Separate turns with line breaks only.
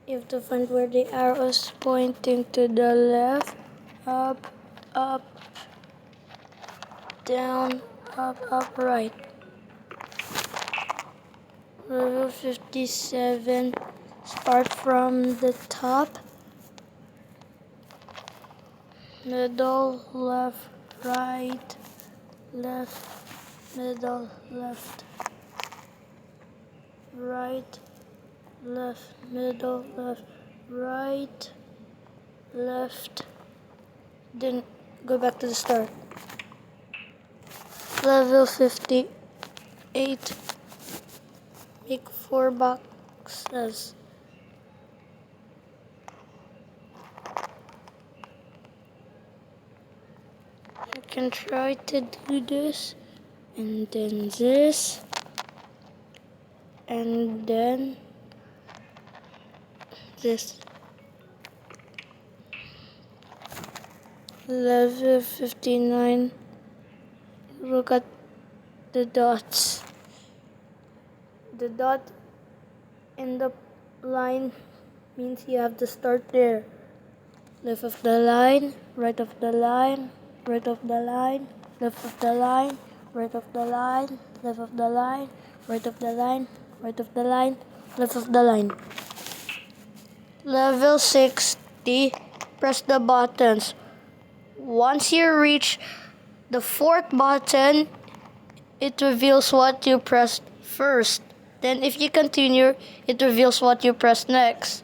You have to find where the arrow is pointing to the left, up, up, down, up, right. Level 57, start from the top, middle, left, right, left, middle, left, right, left, middle, left, right, left, then go back to the start. Level 58, make 4 boxes. You can try to do this, and then this, and then this. Level 59, look at the dots. The dot in the line means you have to start there. Left of the line, right of the line, right of the line, left of the line, right of the line, left of the line, right of the line, right of the line, left of the line. Level 60, press the buttons. Once you reach the 4th button, it reveals what you pressed first. Then if you continue, it reveals what you pressed next.